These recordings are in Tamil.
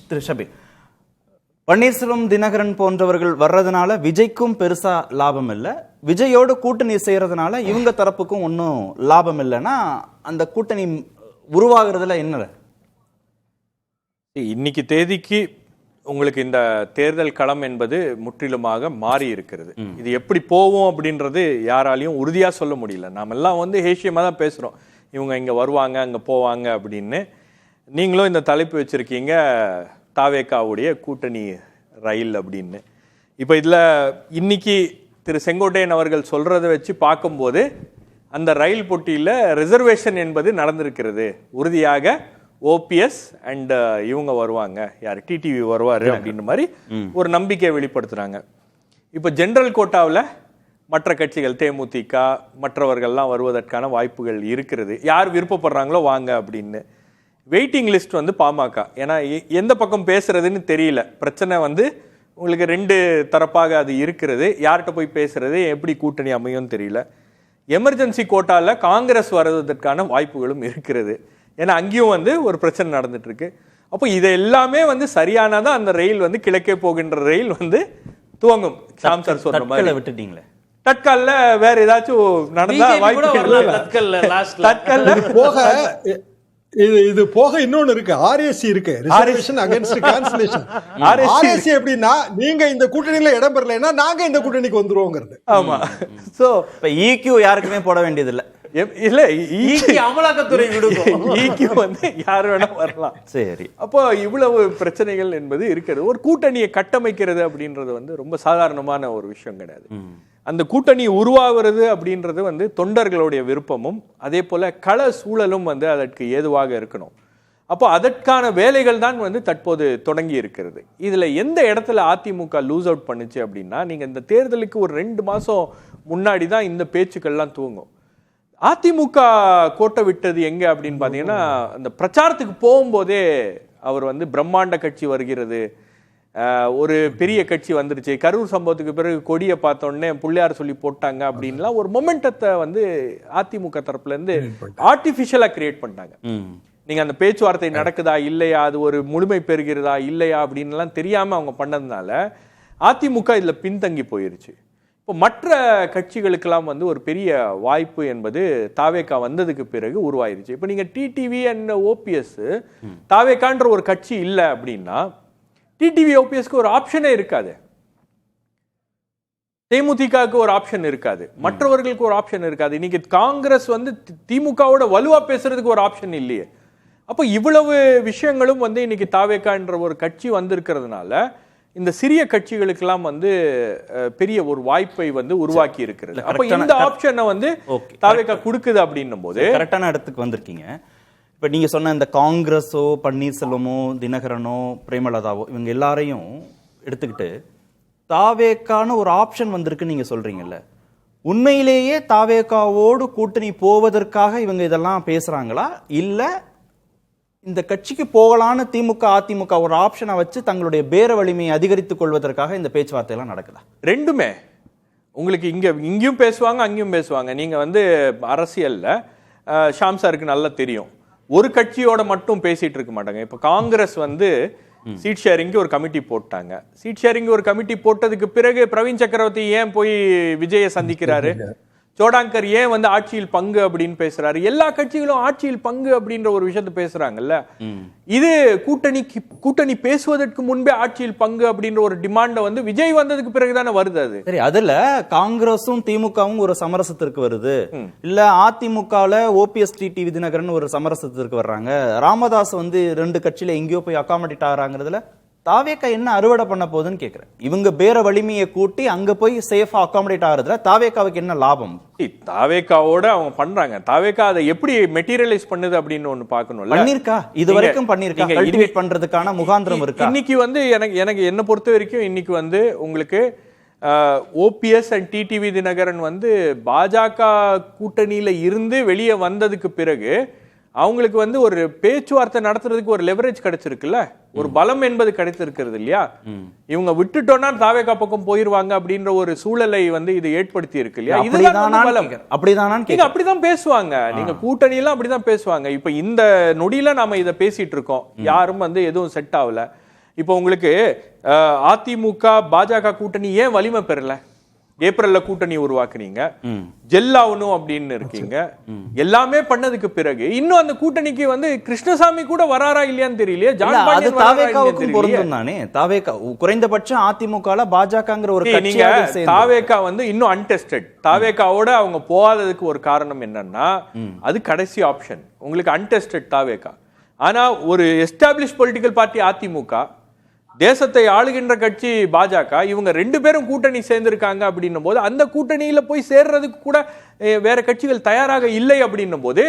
திரு ஷபீர், பன்னீர்செல்வம், தினகரன் போன்றவர்கள் வர்றதுனால விஜய்க்கும் பெருசா லாபம் இல்லை, விஜயோடு கூட்டணி செய்யறதுனால இவங்க தரப்புக்கும் ஒன்றும் லாபம் இல்லைன்னா அந்த கூட்டணி உருவாகிறதுல என்ன? இன்னைக்கு தேதிக்கு உங்களுக்கு இந்த தேர்தல் களம் என்பது முற்றிலுமாக மாறி இருக்கிறது. இது எப்படி போவோம் அப்படின்றது யாராலையும் உறுதியா சொல்ல முடியல. நாம எல்லாம் வந்து ஹேஷியமா தான் பேசுறோம், இவங்க இங்க வருவாங்க அங்க போவாங்க அப்படின்னு. நீங்களும் இந்த தலைப்பு வச்சிருக்கீங்க தாவேகாவுடைய கூட்டணி ரயில் அப்படின்னு. இப்போ இதில் இன்னைக்கு திரு செங்கோட்டையன் அவர்கள் சொல்றதை வச்சு பார்க்கும்போது அந்த ரயில் போட்டியில் ரிசர்வேஷன் என்பது நடந்திருக்கிறது. உறுதியாக ஓபிஎஸ் அண்ட் இவங்க வருவாங்க, யார் டிடிவி வருவார் அப்படின்ற மாதிரி ஒரு நம்பிக்கையை வெளிப்படுத்துறாங்க. இப்போ ஜெனரல் கோட்டாவில் மற்ற கட்சிகள் தேமுதிக மற்றவர்கள்லாம் வருவதற்கான வாய்ப்புகள் இருக்கிறது. யார் விருப்பப்படுறாங்களோ வாங்க அப்படின்னு. வெயிட்டிங் லிஸ்ட் வந்து பாமக. ஏன்னா எந்த பக்கம் பேசுறதுன்னு தெரியல. பிரச்சனை வந்து உங்களுக்கு ரெண்டு தரப்பாக அது இருக்கிறது. யார்கிட்ட போய் பேசுறது, எப்படி கூட்டணி அமையும் தெரியல. எமர்ஜென்சி கோட்டால காங்கிரஸ் வருவதற்கான வாய்ப்புகளும் இருக்கிறது. ஏன்னா அங்கேயும் வந்து ஒரு பிரச்சனை நடந்துட்டு இருக்கு. அப்போ இதை எல்லாமே வந்து சரியானதான் அந்த ரயில் வந்து கிழக்கே போகின்ற ரயில் வந்து துவங்கும். ஷாம் சார் சொல்ற மாதிரி விட்டுட்டீங்களே, தட்கல்ல வேற ஏதாச்சும் நடந்தா வாய்ப்பு. தட்கல்ல போக இது போக இன்னொன்னு இருக்கு, ஆர்எஸ்சி இருக்கு, ரிசர்வேஷன் அகைன்ஸ்ட் கான்சலேஷன். ஆர்எஸ்சி எப்படின்னா நீங்க இந்த கூட்டணியில இடம் பெறலைன்னா நாங்க இந்த கூட்டணிக்கு வந்துருவோங்கிறது. ஆமா. சோ இப்ப ஈக்யூ யாருக்குமே போட வேண்டியது இல்ல. இல்ல, அமலாக்கத்துறை வந்து யாரு வேணா வரலாம். சரி, அப்போ இவ்வளவு பிரச்சனைகள் என்பது இருக்கிறது. ஒரு கூட்டணியை கட்டமைக்கிறது அப்படின்றது வந்து ரொம்ப சாதாரணமான ஒரு விஷயம் கிடையாது. அந்த கூட்டணி உருவாகிறது அப்படின்றது வந்து தொண்டர்களுடைய விருப்பமும் அதே போல கள சூழலும் வந்து அதற்கு ஏதுவாக இருக்கணும். அப்போ அதற்கான வேலைகள் தான் வந்து தற்போது தொடங்கி இருக்கிறது. இதுல எந்த இடத்துல அதிமுக லூஸ் அவுட் பண்ணுச்சு அப்படின்னா, நீங்க இந்த தேர்தலுக்கு ஒரு 2 மாசம் முன்னாடி தான் இந்த பேச்சுக்கள்லாம் துவங்கும். அதிமுக கோட்டை விட்டது எங்க அப்படின்னு பாத்தீங்கன்னா, அந்த பிரச்சாரத்துக்கு போகும்போதே அவர் வந்து பிரம்மாண்ட கட்சி வருகிறது, ஒரு பெரிய கட்சி வந்துருச்சு, கரூர் சம்பவத்துக்கு பிறகு கொடியை பார்த்தோன்னே பிள்ளையார் சொல்லி போட்டாங்க அப்படின்லாம் ஒரு மொமெண்டத்தை வந்து அதிமுக தரப்புல இருந்து ஆர்டிபிஷியலா கிரியேட் பண்ணிட்டாங்க. நீங்க அந்த பேச்சுவார்த்தை நடக்குதா இல்லையா, அது ஒரு முழுமை பெறுகிறதா இல்லையா அப்படின்லாம் தெரியாம அவங்க பண்ணதுனால அதிமுக இதுல பின்தங்கி போயிருச்சு. இப்போ மற்ற கட்சிகளுக்கெல்லாம் வந்து ஒரு பெரிய வாய்ப்பு என்பது தாவேகா வந்ததுக்கு பிறகு உருவாயிருச்சு. இப்போ நீங்க டிடிவி அண்ட் ஓபிஎஸ், தாவேகான்ற ஒரு கட்சி இல்லை அப்படின்னா டிடிவி ஓபிஎஸ்க்கு ஒரு ஆப்ஷனே இருக்காது, தேமுதிகவுக்கு ஒரு ஆப்ஷன் இருக்காது, மற்றவர்களுக்கு ஒரு ஆப்ஷன் இருக்காது. இன்னைக்கு காங்கிரஸ் வந்து திமுகவோட வலுவா பேசுறதுக்கு ஒரு ஆப்ஷன் இல்லையே. அப்போ இவ்வளவு விஷயங்களும் வந்து இன்னைக்கு தாவேகான்ற ஒரு கட்சி வந்திருக்கிறதுனால இந்த சிறிய கட்சிகளுக்கெல்லாம் வந்து பெரிய ஒரு வாய்ப்பை வந்து உருவாக்கி இருக்கிறது. அப்போ இந்த ஆப்ஷனை வந்து தாவேகா கொடுக்குது அப்படின்னும் போது கரெக்டான இடத்துக்கு வந்திருக்கீங்க. இப்போ நீங்கள் சொன்ன இந்த காங்கிரஸோ பன்னீர்செல்வமோ தினகரனோ பிரேமலதாவோ இவங்க எல்லாரையும் எடுத்துக்கிட்டு தாவேக்கான ஒரு ஆப்ஷன் வந்திருக்குன்னு நீங்கள் சொல்கிறீங்கல்ல, உண்மையிலேயே தாவேக்காவோடு கூட்டணி போவதற்காக இவங்க இதெல்லாம் பேசுகிறாங்களா, இல்லை இந்த கட்சிக்கு போகலான்னு திமுக அதிமுக ஒரு ஆப்ஷனை வச்சு தங்களுடைய பேர வலிமையை அதிகரித்துக் கொள்வதற்காக இந்த பேச்சுவார்த்தையெல்லாம் நடக்குதா? ரெண்டுமே உங்களுக்கு இங்கேயும் பேசுவாங்க அங்கேயும் பேசுவாங்க. நீங்கள் வந்து அரசியலில் ஷாம் சாருக்கு நல்லா தெரியும், ஒரு கட்சியோட மட்டும் பேசிட்டு இருக்க மாட்டாங்க. இப்போ காங்கிரஸ் வந்து சீட் ஷேரிங்க்கு ஒரு கமிட்டி போட்டாங்க. சீட் ஷேரிங் ஒரு கமிட்டி போட்டதுக்கு பிறகு பிரவீன் சக்கரவர்த்தி ஏன் போய் விஜயை சந்திக்கிறாரு, ஜோடாங்கர் ஏன் வந்து ஆட்சியில் பங்கு அப்படின்னு பேசுறாரு, எல்லா கட்சிகளும் ஆட்சியில் பங்கு அப்படின்ற ஒரு விஷயத்தை பேசுறாங்கல்ல. இது கூட்டணி பேசுவதற்கு முன்பே ஆட்சியில் பங்கு அப்படின்ற ஒரு டிமாண்ட வந்து விஜய் வந்ததுக்கு பிறகுதானே வருது. அது சரி, அதுல காங்கிரஸும் திமுகவும் ஒரு சமரசத்திற்கு வருது, இல்ல அதிமுகல ஓபிஎஸ் டிடிவி தினகரன் ஒரு சமரசத்திற்கு வர்றாங்க, ராமதாஸ் வந்து 2 கட்சியில எங்கேயோ போய் அகாமடேட் ஆகிறாங்கிறதுல தாவேக்கா என்ன அறுவடை பண்ண போகுதுன்னு கேட்கிறேன். இவங்க பேர வலிமையை கூட்டி அங்க போய் சேஃபா அகாமடேட் ஆகிறதுல தாவேக்காவுக்கு என்ன லாபம்? தாவேக்காவோட அவங்க பண்றாங்க, தாவேக்கா அதை எப்படி மெட்டீரியலைஸ் பண்ணுது அப்படின்னு ஒண்ணு பார்க்கணும்ல. பண்ணிருக்கா, இது வரைக்கும் பண்ணிருக்கா, கல்டிவேட் பண்றதுக்கான முகாந்திரம் இருக்கா? இன்னைக்கு வந்து எனக்கு என்ன பொறுத்த வரைக்கும் இன்னைக்கு வந்து உங்களுக்கு ஓபிஎஸ் அண்ட் டிடிவி தினகரன் வந்து பாஜக கூட்டணியில இருந்து வெளியே வந்ததுக்கு பிறகு அவங்களுக்கு வந்து ஒரு பேச்சுவார்த்தை நடத்துறதுக்கு ஒரு லெவரேஜ் கிடைச்சிருக்குல்ல, ஒரு பலம் என்பது கிடைத்திருக்கிறது இல்லையா. இவங்க விட்டுட்டோம்னா தாவேகா பக்கம் போயிருவாங்க அப்படின்ற ஒரு சூழலை வந்து இது ஏற்படுத்தி இருக்கு இல்லையா. இதுதான் பலம். அப்படிதான் பேசுவாங்க, நீங்க கூட்டணியெல்லாம் அப்படிதான் பேசுவாங்க. இப்ப இந்த நொடியில நாம இதை பேசிட்டு இருக்கோம், யாரும் வந்து எதுவும் செட் ஆகல. இப்போ உங்களுக்கு அதிமுக பாஜக கூட்டணி ஏன் வலிமை பெறல? ஏப்ரல்ல கூட்டணி உருவாக்குனீங்க, ஜெல்லாவணும் அப்படின்னு இருக்கீங்க, எல்லாமே பண்ணதுக்கு பிறகு இன்னும் அந்த கூட்டணிக்கு வந்து கிருஷ்ணசாமி கூட வராரா இல்லையான்னு தெரியலையே. அது தாவேகாவுக்கும் பொருந்தும் தானே. தாவேகா குறைந்தபட்சம் அதிமுகல பாஜகங்கிற ஒரு நீங்க தாவேகா வந்து இன்னும் அன்டெஸ்டட். தாவேகாவோட அவங்க போகாததுக்கு ஒரு காரணம் என்னன்னா அது கடைசி ஆப்ஷன், உங்களுக்கு அன்டெஸ்டட் தாவேகா. ஆனா ஒரு எஸ்டாப்ளிஷ் பொலிட்டிக்கல் பார்ட்டி அதிமுக, தேசத்தை ஆளுகின்ற கட்சி பாஜக, இவங்க 2 பேரும் கூட்டணி சேர்ந்திருக்காங்க அப்படின்னும் போது அந்த கூட்டணியில போய் சேர்றதுக்கு கூட வேற கட்சிகள் தயாராக இல்லை அப்படின்னும் போது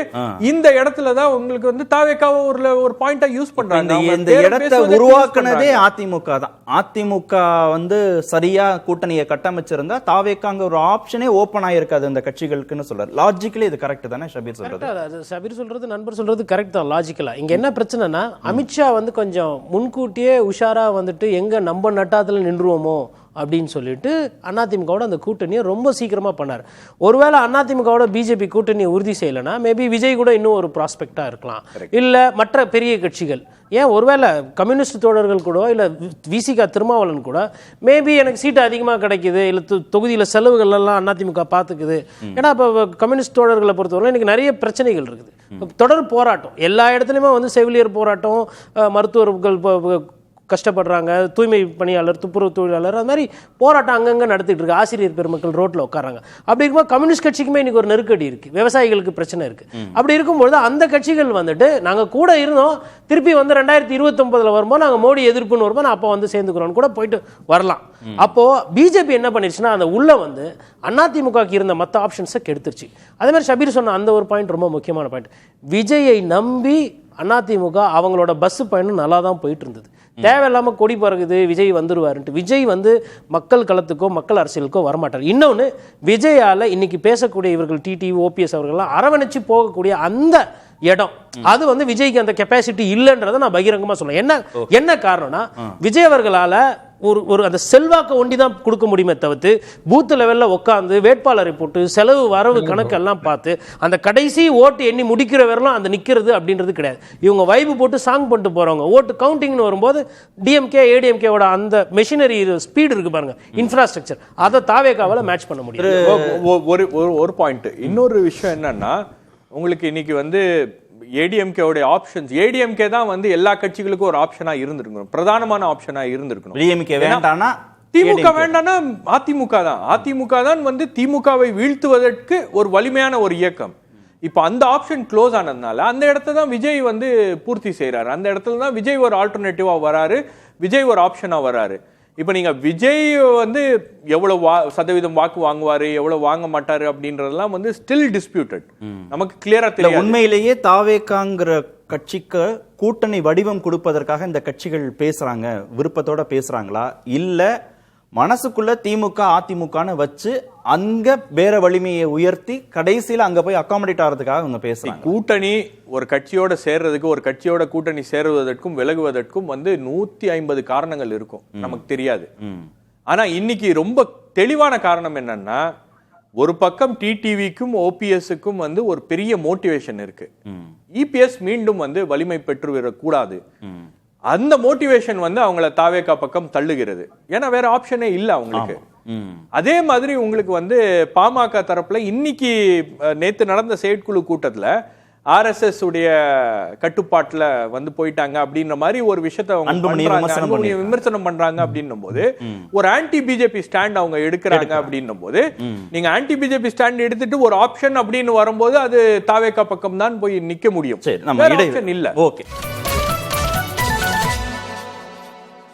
இந்த இடத்துலதான் உங்களுக்கு வந்து தாவேகாவை ஒரு பாயிண்டா யூஸ் பண்றாங்க. இந்த இடத்தை உருவாக்குனதே அதிமுக தான். அதிமுக வந்து சரியா கூட்டணியை கட்டமைச்சிருந்தா தாவேகாங்க ஒரு ஆப்ஷனே ஓபன் ஆயிருக்காது அந்த கட்சிகளுக்குன்னு சொல்றாரு. லாஜிக்கலி இது கரெக்ட் தானே ஷபீர் சொல்றது? ஷபீர் சொல்றது, நண்பர் சொல்றது கரெக்ட் தான் லாஜிக்கலா. இங்க என்ன பிரச்சனைனா அமித்ஷா வந்து கொஞ்சம் முன்கூட்டியே உஷாரா வந்துட்டு எங்க நம்ம நட்டாத்துல நின்றுவோமோ அப்படின்னு சொல்லிட்டு அதிமுகவோட அந்த கூட்டணியை ரொம்ப சீக்கிரமா பண்ணார். ஒருவேளை அதிமுகவோட பிஜேபி கூட்டணியை உறுதி செய்யலைன்னா மேபி விஜய் கூட இன்னும் ஒரு ப்ராஸ்பெக்டா இருக்கலாம், இல்ல மற்ற பெரிய கட்சிகள், ஏன் ஒருவேளை கம்யூனிஸ்ட் தோழர்கள் கூட இல்ல விசிகா திருமாவளவன் கூட மேபி எனக்கு சீட்டு அதிகமா கிடைக்குது, இல்ல தொகுதியில செலவுகள் எல்லாம் அதிமுக பாத்துக்குது. ஏன்னா இப்போ கம்யூனிஸ்ட் தோழர்களை பொறுத்தவரை எனக்கு நிறைய பிரச்சனைகள் இருக்குது. தொடர் போராட்டம் எல்லா இடத்துலையுமே வந்து செவிலியர் போராட்டம், மருத்துவர்கள் கஷ்டப்படுறாங்க, தூய்மை பணியாளர், துப்புரவு தொழிலாளர், அது மாதிரி போராட்டம் அங்கங்கே நடத்திட்டு இருக்கு. ஆசிரியர் பெருமக்கள் ரோட்டில் உட்காராங்க. அப்படி இருக்கும்போது கம்யூனிஸ்ட் கட்சிக்குமே இன்னைக்கு ஒரு நெருக்கடி இருக்கு, விவசாயிகளுக்கு பிரச்சனை இருக்கு. அப்படி இருக்கும்போது அந்த கட்சிகள் வந்துட்டு நாங்கள் கூட இருந்தோம், திருப்பி வந்து 2029 வரும்போது நாங்கள் மோடி எதிர்ப்புன்னு வரும்போது நான் அப்போ வந்து சேர்ந்துக்கிறோம் கூட போயிட்டு வரலாம். அப்போ பிஜேபி என்ன பண்ணிருச்சுன்னா அந்த உள்ள வந்து அதிமுகக்கு இருந்த மற்ற ஆப்ஷன்ஸை கெடுத்துருச்சு. அதே மாதிரி ஷபீர் சொன்ன அந்த ஒரு பாயிண்ட் ரொம்ப முக்கியமான பாயிண்ட். விஜயை நம்பி அதிமுக அவங்களோட பஸ் பயணம் நல்லா தான் போயிட்டு இருந்தது. தேவையில்லாம கொடி பறகுது, விஜய் வந்துருவாருன்ட்டு. விஜய் வந்து மக்கள் களத்துக்கோ மக்கள் அரசியலுக்கோ வரமாட்டார். இன்னொன்னு, விஜயால இன்னைக்கு பேசக்கூடிய இவர்கள் டிடி ஓபிஎஸ் அவர்கள்லாம் அரவணைச்சு போகக்கூடிய அந்த இடம், அது வந்து விஜய்க்கு அந்த கெப்பாசிட்டி இல்லைன்றதை நான் பகிரங்கமா சொல்றேன். என்ன காரணம்னா விஜய் அவர்களால ஒரு அந்த செல்வாக்கு ஒண்டி தான் கொடுக்க முடியுமே தவிர்த்து பூத் லெவல்ல உட்காந்து வேட்பாளரை போட்டு செலவு வரவு கணக்கு எல்லாம் பார்த்து அந்த கடைசி ஓட்டு எண்ணி முடிக்கிற வரலாம் அந்த நிக்கிறது அப்படின்றது கிடையாது. இவங்க வைப்பு போட்டு சாங் பண்ணிட்டு போறவங்க. ஓட்டு கவுண்டிங்னு வரும்போது டிஎம்கே ஏடிஎம்கேவோட அந்த மெஷினரி ஸ்பீடு இருக்கு பாருங்க, இன்ஃப்ராஸ்ட்ரக்சர், அதை தாவேகாவால மேட்ச் பண்ண முடியும். ஒரு பாயிண்ட். இன்னொரு விஷயம் என்னன்னா உங்களுக்கு இன்னைக்கு வந்து ஏடிஎம்கேவுடைய ஆப்ஷன்ஸ், ஏடிஎம்கே தான் வந்து எல்லா கட்சிகளுக்கும் ஒரு ஆப்ஷனா இருந்திருக்கணும், பிரதானமான ஆப்ஷனா இருந்திருக்கணும். திமுக வேண்டாம்னா அதிமுக தான் வந்து திமுகவை வீழ்த்துவதற்கு ஒரு வலிமையான ஒரு இயக்கம். இப்ப அந்த ஆப்ஷன் க்ளோஸ் ஆனதுனால அந்த இடத்தை தான் விஜய் வந்து பூர்த்தி செய்யறாரு. அந்த இடத்துல தான் விஜய் ஒரு ஆல்டர்னேட்டிவா வராரு, விஜய் ஒரு ஆப்ஷனா வராரு. இப்ப நீங்க விஜய் வந்து எவ்வளவு சதவீதம் வாக்கு வாங்குவாரு, எவ்வளவு வாங்க மாட்டாரு அப்படின்றதெல்லாம் வந்து ஸ்டில் டிஸ்பியூட்டட், நமக்கு கிளியரா தெரியும். உண்மையிலேயே தாவேகாங்கிற கட்சிக்கு கூட்டணி வடிவம் கொடுப்பதற்காக இந்த கட்சிகள் பேசுறாங்க, விருப்பத்தோட பேசுறாங்களா, இல்ல மனசுக்குள்ள திமுக அதிமுகன்னு வச்சு அங்க வேற வலிமையை உயர்த்தி கடைசியில அங்க போய் அகாமடேட் ஆகிறதுக்காக அவங்க பேசுறாங்க? கூட்டணி ஒரு கட்சியோட சேர்றதுக்கு, ஒரு கட்சியோட கூட்டணி சேருவதற்கும் விலகுவதற்கும் வந்து 150 காரணங்கள் இருக்கும், நமக்கு தெரியாது. ஆனா இன்னைக்கு ரொம்ப தெளிவான காரணம் என்னன்னா, ஒரு பக்கம் டிடிவிக்கும் ஓபிஎஸ்க்கும் வந்து ஒரு பெரிய மோட்டிவேஷன் இருக்கு. இபிஎஸ் மீண்டும் வந்து வலிமை பெற்று விடக்கூடாது. அந்த மோட்டிவேஷன் வந்து அவங்கள தாவேகா பக்கம் தள்ளுகிறது. ஏன்னா வேற ஆப்ஷனே இல்லை அவங்களுக்கு. அதே மாதிரி உங்களுக்கு வந்து பாமக தரப்புல இன்னைக்கு நேத்து நடந்த செயற்குழு கூட்டத்துல ஆர்எஸ்எஸ் உடைய கட்டுப்பாட்டுல வந்து போயிட்டாங்க அப்படின்ற மாதிரி ஒரு விஷயத்தை அவங்க விமர்சனம் பண்றாங்க அப்படின்னும் போது, ஒரு ஆன்டி பிஜேபி ஸ்டாண்ட் அவங்க எடுக்கிறாங்க அப்படின்னும் போது, நீங்க ஆன்டி பிஜேபி ஸ்டாண்ட் எடுத்துட்டு ஒரு ஆப்ஷன் அப்படின்னு வரும்போது அது தாவேகா பக்கம் தான் போய் நிக்க முடியும், இல்ல. ஓகே.